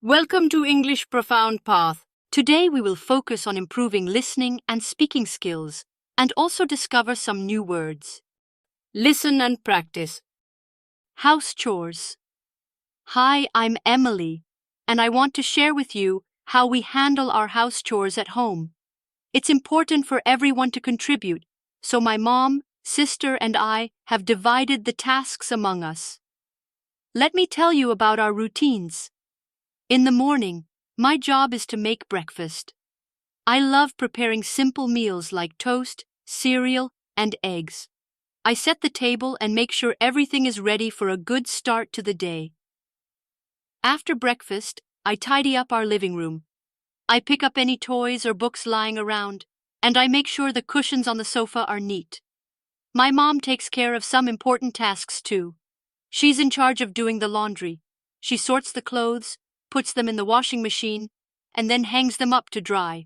Welcome to English Profound Path. Today we will focus on improving listening and speaking skills and also discover some new words. Listen and practice. House chores. Hi, I'm Emily, and I want to share with you how we handle our house chores at home. It's important for everyone to contribute, so my mom, sister, and I have divided the tasks among us. Let me tell you about our routines. In the morning, my job is to make breakfast. I love preparing simple meals like toast, cereal, and eggs. I set the table and make sure everything is ready for a good start to the day. After breakfast, I tidy up our living room. I pick up any toys or books lying around, and I make sure the cushions on the sofa are neat. My mom takes care of some important tasks too. She's in charge of doing the laundry. She sorts the clothes, puts them in the washing machine, and then hangs them up to dry.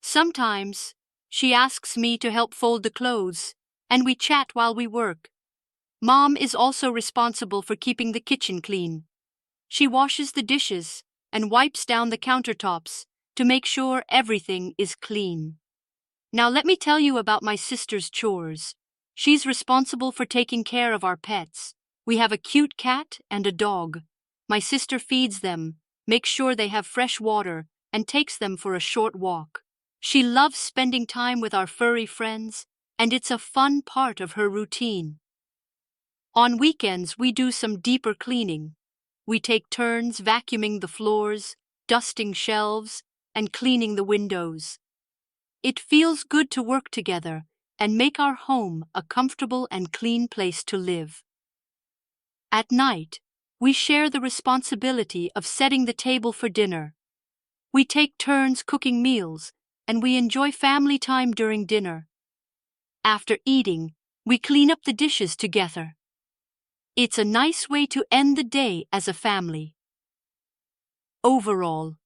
Sometimes, she asks me to help fold the clothes, and we chat while we work. Mom is also responsible for keeping the kitchen clean. She washes the dishes and wipes down the countertops to make sure everything is clean. Now let me tell you about my sister's chores. She's responsible for taking care of our pets. We have a cute cat and a dog. My sister feeds them, makes sure they have fresh water, and takes them for a short walk. She loves spending time with our furry friends, and it's a fun part of her routine. On weekends, we do some deeper cleaning. We take turns vacuuming the floors, dusting shelves, and cleaning the windows. It feels good to work together and make our home a comfortable and clean place to live. At night, we share the responsibility of setting the table for dinner. We take turns cooking meals, and we enjoy family time during dinner. After eating, we clean up the dishes together. It's a nice way to end the day as a family. Overall,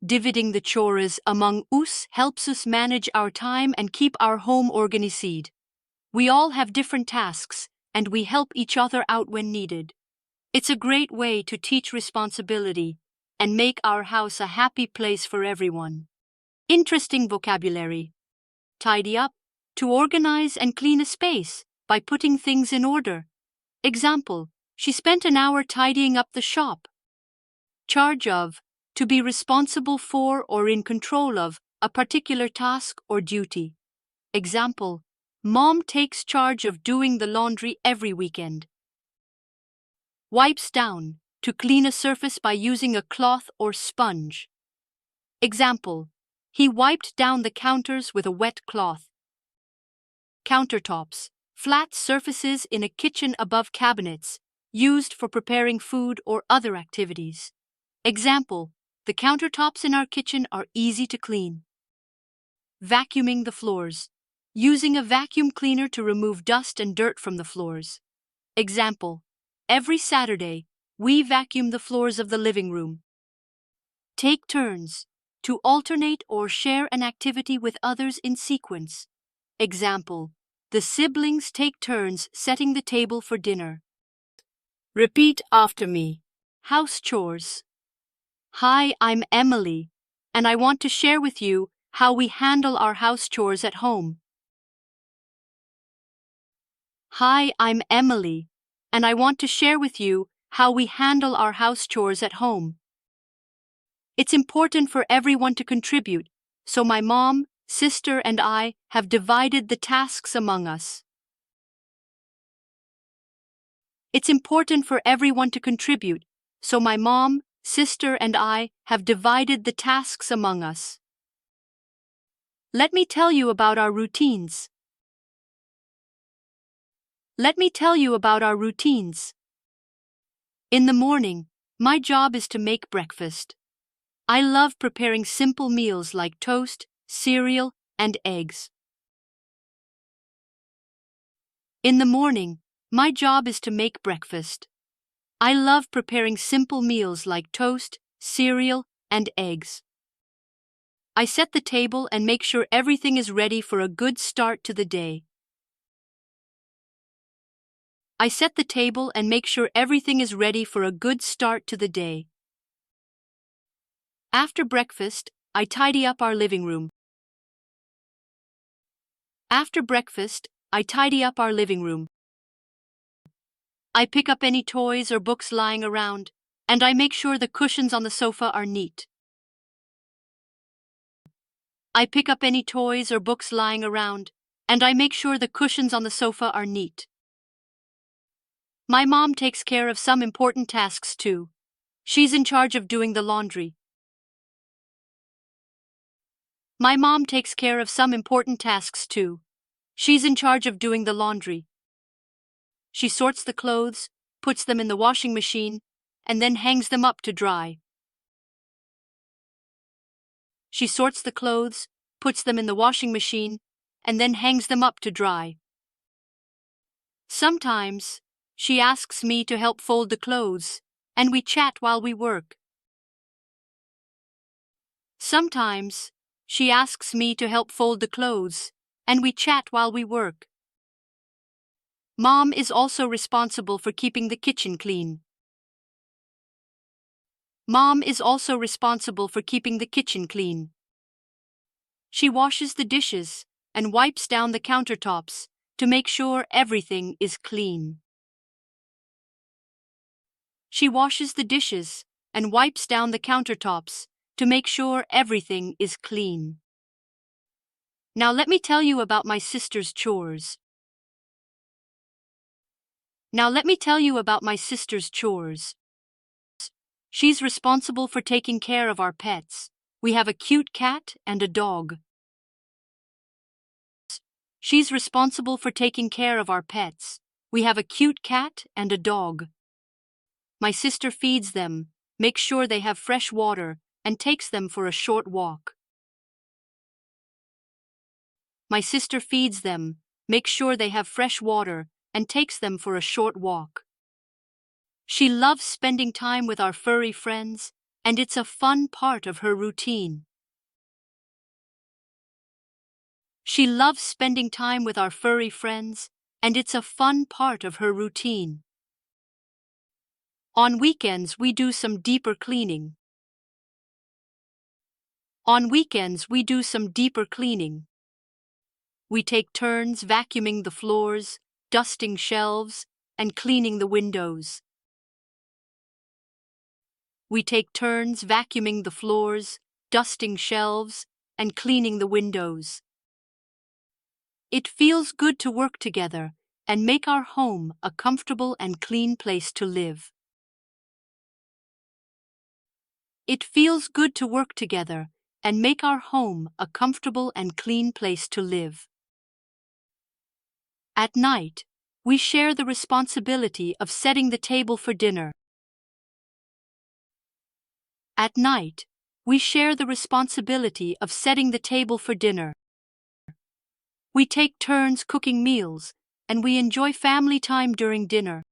dividing the chores among us helps us manage our time and keep our home organized. We all have different tasks, and we help each other out when needed. It's a great way to teach responsibility and make our house a happy place for everyone. Interesting vocabulary. Tidy up, to organize and clean a space by putting things in order. Example, she spent an hour tidying up the shop. Charge of, to be responsible for or in control of a particular task or duty. Example, Mom takes charge of doing the laundry every weekend. Wipes down, to clean a surface by using a cloth or sponge. Example, he wiped down the counters with a wet cloth. Countertops, flat surfaces in a kitchen above cabinets, used for preparing food or other activities. Example, the countertops in our kitchen are easy to clean. Vacuuming the floors, using a vacuum cleaner to remove dust and dirt from the floors. Example, every Saturday, we vacuum the floors of the living room. Take turns, to alternate or share an activity with others in sequence. Example, the siblings take turns setting the table for dinner. Repeat after me. House chores. Hi, I'm Emily, and I want to share with you how we handle our house chores at home. Hi, I'm Emily, and I want to share with you how we handle our house chores at home. It's important for everyone to contribute, so my mom, sister, and I have divided the tasks among us. It's important for everyone to contribute, so my mom, sister, and I have divided the tasks among us. Let me tell you about our routines. Let me tell you about our routines. In the morning, my job is to make breakfast. I love preparing simple meals like toast, cereal, and eggs. In the morning, my job is to make breakfast. I love preparing simple meals like toast, cereal, and eggs. I set the table and make sure everything is ready for a good start to the day. I set the table and make sure everything is ready for a good start to the day. After breakfast, I tidy up our living room. After breakfast, I tidy up our living room. I pick up any toys or books lying around, and I make sure the cushions on the sofa are neat. I pick up any toys or books lying around, and I make sure the cushions on the sofa are neat. My mom takes care of some important tasks too. She's in charge of doing the laundry. My mom takes care of some important tasks too. She's in charge of doing the laundry. She sorts the clothes, puts them in the washing machine, and then hangs them up to dry. She sorts the clothes, puts them in the washing machine, and then hangs them up to dry. Sometimes, she asks me to help fold the clothes, and we chat while we work. Sometimes, she asks me to help fold the clothes, and we chat while we work. Mom is also responsible for keeping the kitchen clean. Mom is also responsible for keeping the kitchen clean. She washes the dishes and wipes down the countertops to make sure everything is clean. She washes the dishes and wipes down the countertops to make sure everything is clean. Now let me tell you about my sister's chores. Now let me tell you about my sister's chores. She's responsible for taking care of our pets. We have a cute cat and a dog. She's responsible for taking care of our pets. We have a cute cat and a dog. My sister feeds them, makes sure they have fresh water, and takes them for a short walk. My sister feeds them, makes sure they have fresh water, and takes them for a short walk. She loves spending time with our furry friends, and it's a fun part of her routine. She loves spending time with our furry friends, and it's a fun part of her routine. On weekends, we do some deeper cleaning. On weekends, we do some deeper cleaning. We take turns vacuuming the floors, dusting shelves, and cleaning the windows. We take turns vacuuming the floors, dusting shelves, and cleaning the windows. It feels good to work together and make our home a comfortable and clean place to live. It feels good to work together and make our home a comfortable and clean place to live. At night, we share the responsibility of setting the table for dinner. At night, we share the responsibility of setting the table for dinner. We take turns cooking meals, and we enjoy family time during dinner.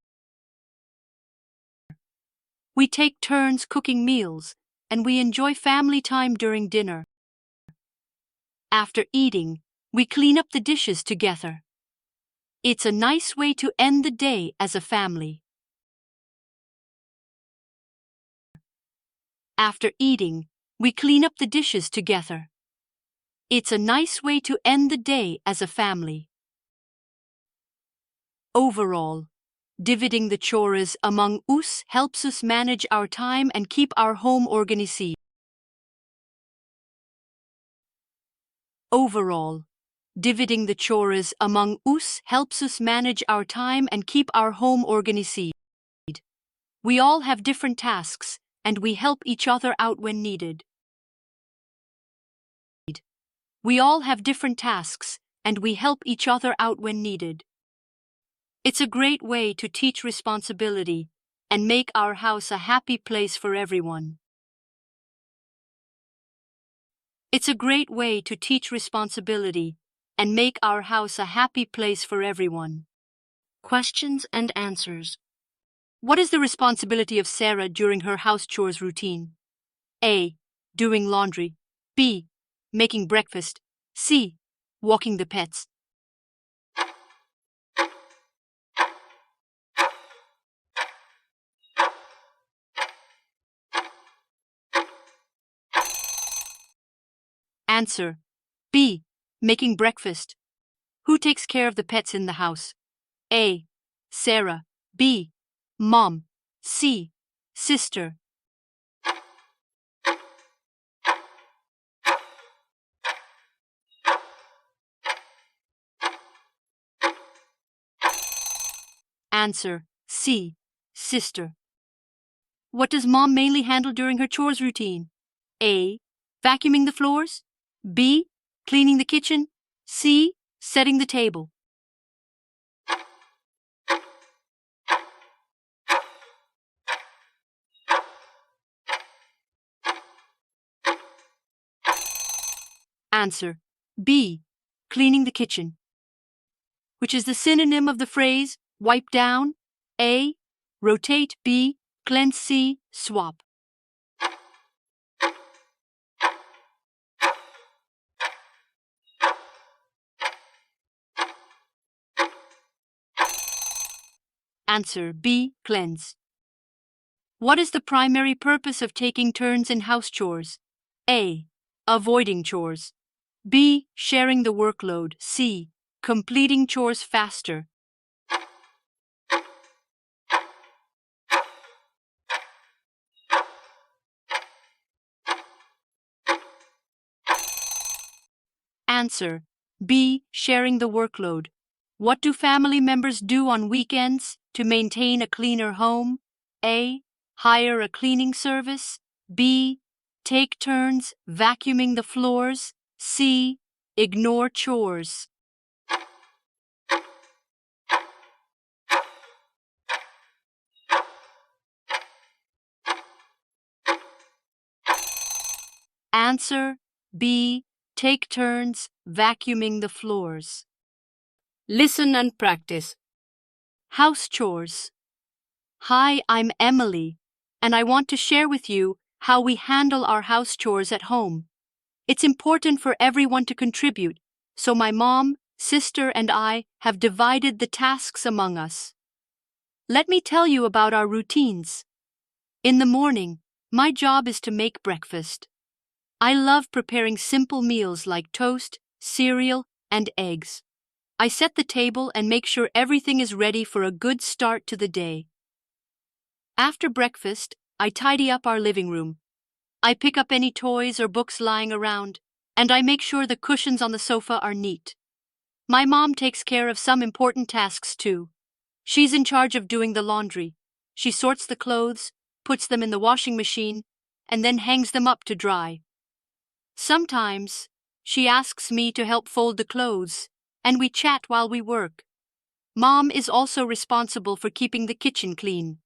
We take turns cooking meals, and we enjoy family time during dinner. After eating, we clean up the dishes together. It's a nice way to end the day as a family. After eating, we clean up the dishes together. It's a nice way to end the day as a family. Overall, dividing the chores among us helps us manage our time and keep our home organized. Overall, dividing the chores among us helps us manage our time and keep our home organized. We all have different tasks, and we help each other out when needed. We all have different tasks, and we help each other out when needed. It's a great way to teach responsibility and make our house a happy place for everyone. It's a great way to teach responsibility and make our house a happy place for everyone. Questions and answers. What is the responsibility of Sarah during her house chores routine? A. Doing laundry. B. Making breakfast. C. Walking the pets. Answer B. Making breakfast. Who takes care of the pets in the house? A. Sarah. B. Mom. C. Sister. Answer C. Sister. What does mom mainly handle during her chores routine? A. Vacuuming the floors. B. Cleaning the kitchen. C. Setting the table. Answer B. Cleaning the kitchen. Which is the synonym of the phrase wipe down? A. Rotate. B. Cleanse. C. Swap. Answer B. Cleanse. What is the primary purpose of taking turns in house chores? A. Avoiding chores. B. Sharing the workload. C. Completing chores faster. Answer B. Sharing the workload. What do family members do on weekends to maintain a cleaner home? A. Hire a cleaning service. B. Take turns vacuuming the floors. C. Ignore chores. Answer B. Take turns vacuuming the floors. Listen and practice. House chores. Hi, I'm Emily, and I want to share with you how we handle our house chores at home. It's important for everyone to contribute, so my mom, sister, and I have divided the tasks among us. Let me tell you about our routines. In the morning, my job is to make breakfast. I love preparing simple meals like toast, cereal, and eggs. I set the table and make sure everything is ready for a good start to the day. After breakfast, I tidy up our living room. I pick up any toys or books lying around, and I make sure the cushions on the sofa are neat. My mom takes care of some important tasks too. She's in charge of doing the laundry. She sorts the clothes, puts them in the washing machine, and then hangs them up to dry. Sometimes, she asks me to help fold the clothes, and we chat while we work. Mom is also responsible for keeping the kitchen clean.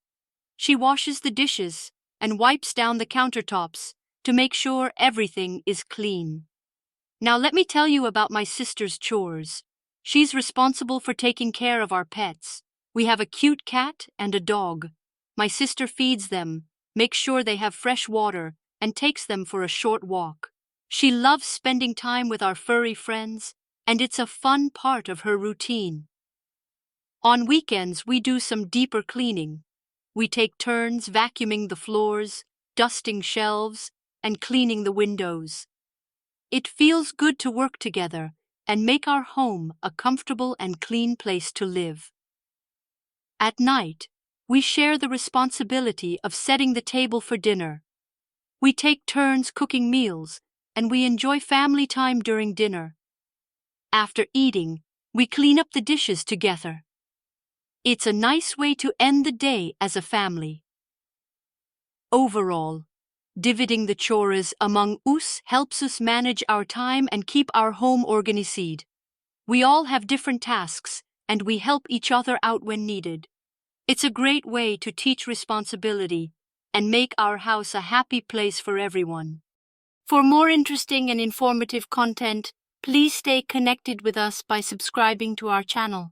She washes the dishes and wipes down the countertops to make sure everything is clean. Now let me tell you about my sister's chores. She's responsible for taking care of our pets. We have a cute cat and a dog. My sister feeds them, makes sure they have fresh water, and takes them for a short walk. She loves spending time with our furry friends, and it's a fun part of her routine. On weekends, we do some deeper cleaning. We take turns vacuuming the floors, dusting shelves, and cleaning the windows. It feels good to work together and make our home a comfortable and clean place to live. At night, we share the responsibility of setting the table for dinner. We take turns cooking meals, and we enjoy family time during dinner. After eating, we clean up the dishes together. It's a nice way to end the day as a family. Overall, dividing the chores among us helps us manage our time and keep our home organized. We all have different tasks, and we help each other out when needed. It's a great way to teach responsibility and make our house a happy place for everyone. For more interesting and informative content, please stay connected with us by subscribing to our channel.